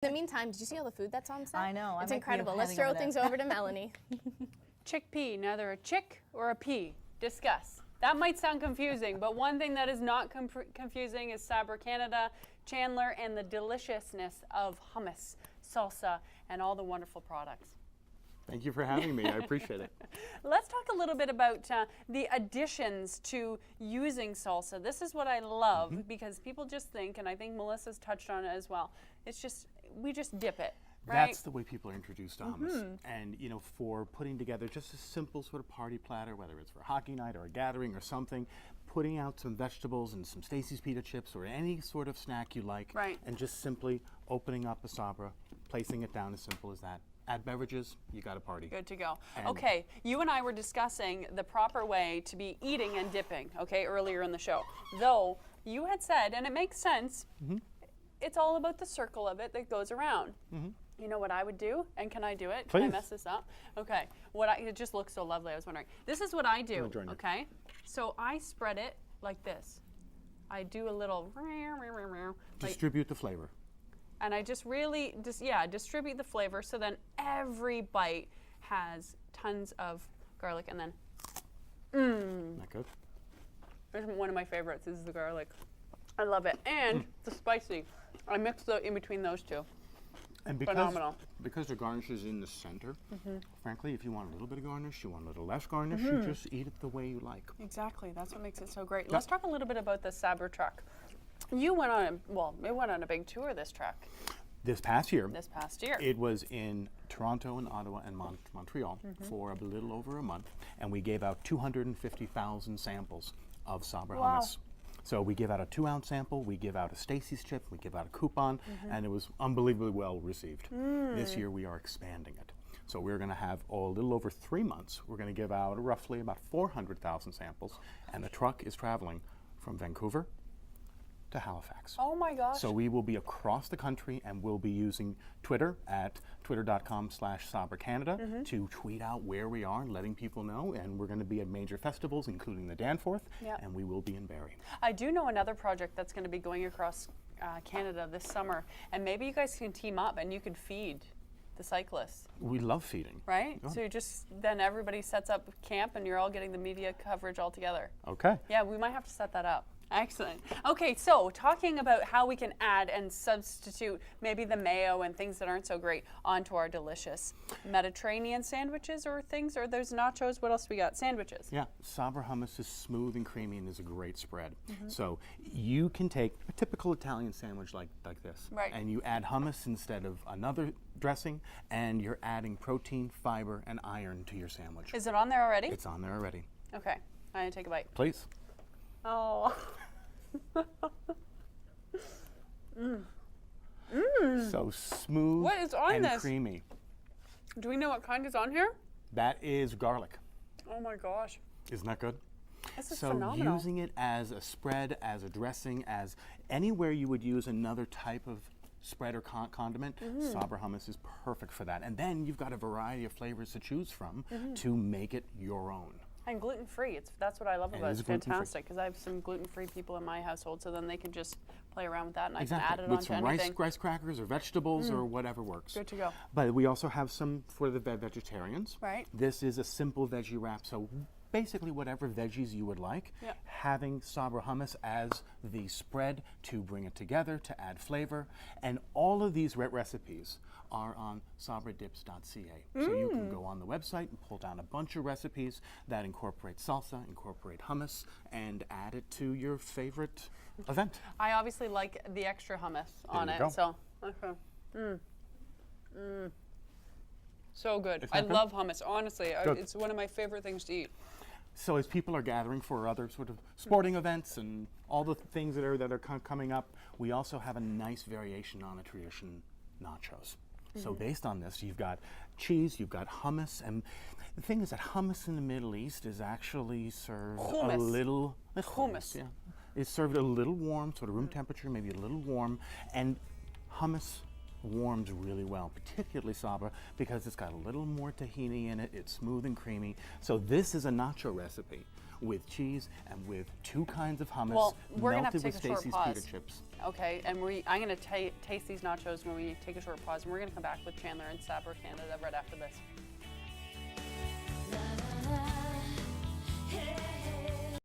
In the meantime, did you see all the food that's on set? I know. It's incredible. Let's throw things over to Melanie. Chickpea, neither a chick or a pea. Discuss. That might sound confusing, but one thing that is not confusing is Sabra Canada, Chandler, and the deliciousness of hummus, salsa, and all the wonderful products. Thank you for having me. I appreciate it. Let's talk a little bit about the additions to using salsa. This is what I love because people just think, and I think Melissa's touched on it as well, it's just, we just dip it. Right? That's the way people are introduced to hummus. And, you know, for putting together just a simple sort of party platter, whether it's for hockey night or a gathering or something, putting out some vegetables and some Stacy's pita chips or any sort of snack you like, and just simply opening up a Sabra, placing it down, as simple as that. Add beverages, you got a party. Good to go. Okay, you and I were discussing the proper way to be eating and dipping, okay, earlier in the show. Though, you had said, and it makes sense, it's all about the circle of it that goes around. You know what I would do? And can I do it? Please. Can I mess this up? Okay. It just looks so lovely, I was wondering. This is what I do, okay? So I spread it like this. I do a little... Distribute the flavor. And I just really, distribute the flavor so then every bite has tons of garlic and then, Not good? This is one of my favorites is the garlic. I love it. And the spicy. I mix in between those two. And because the garnish is in the center, frankly, if you want a little bit of garnish, you want a little less garnish, you just eat it the way you like. Exactly. That's what makes it so great. Let's talk a little bit about the Sabra truck. You went on, it went on a big tour, this truck. This past year. It was in Toronto and Ottawa and Montreal for a little over a month, and we gave out 250,000 samples of Sabra hummus. So we give out a 2-ounce sample, we give out a Stacy's chip, we give out a coupon, and it was unbelievably well received. This year we are expanding it. So we're going to have a little over 3 months. We're going to give out roughly about 400,000 samples, and the truck is traveling from Vancouver to Halifax. Oh my gosh. So we will be across the country, and we'll be using Twitter at twitter.com/SabraCanada to tweet out where we are, letting people know. And we're going to be at major festivals, including the Danforth, and we will be in Barrie. I do know another project that's going to be going across Canada this summer, and maybe you guys can team up and you could feed the cyclists. We love feeding. Right? So you then everybody sets up camp and you're all getting the media coverage all together. Okay. Yeah, we might have to set that up. Excellent. Okay, so talking about how we can add and substitute maybe the mayo and things that aren't so great onto our delicious Mediterranean sandwiches or things, or those nachos. What else we got? Sandwiches. Yeah, Sabra hummus is smooth and creamy and is a great spread. So you can take a typical Italian sandwich like this, and you add hummus instead of another dressing, and you're adding protein, fiber, and iron to your sandwich. Is it on there already? It's on there already. Okay, I'm gonna take a bite. Please. Oh. So smooth and creamy. Do we know what kind is on here? That is garlic. Oh my gosh. Isn't that good? This is phenomenal. So using it as a spread, as a dressing, as anywhere you would use another type of spread or condiment, Sabra hummus is perfect for that. And then you've got a variety of flavors to choose from to make it your own. And gluten-free, that's what I love about it. It's fantastic, because I have some gluten-free people in my household, so then they can just play around with that, and I can add it onto anything. With some rice crackers or vegetables or whatever works. Good to go. But we also have some for the vegetarians. Right. This is a simple veggie wrap, so basically whatever veggies you would like, having Sabra hummus as the spread to bring it together, to add flavor, and all of these recipes are on sabradips.ca. So you can go on the website and pull down a bunch of recipes that incorporate salsa, incorporate hummus, and add it to your favorite event. I obviously like the extra hummus on it, so so good. I love hummus, honestly. It's one of my favorite things to eat. So as people are gathering for other sort of sporting events and all the things that are coming up, we also have a nice variation on the tradition nachos. So based on this, you've got cheese, you've got hummus, and the thing is that hummus in the Middle East is actually served a little... Hummus. Yeah. It's served a little warm, sort of room temperature, maybe a little warm, and hummus warms really well, particularly Sabra, because it's got a little more tahini in it. It's smooth and creamy. So this is a nacho recipe with cheese and with 2 kinds of hummus, Well, we're gonna have to melted take with a short Stacy's pause. pita chips. Okay, and I'm going to taste these nachos when we take a short pause, and we're going to come back with Chandler and Sabra Canada right after this.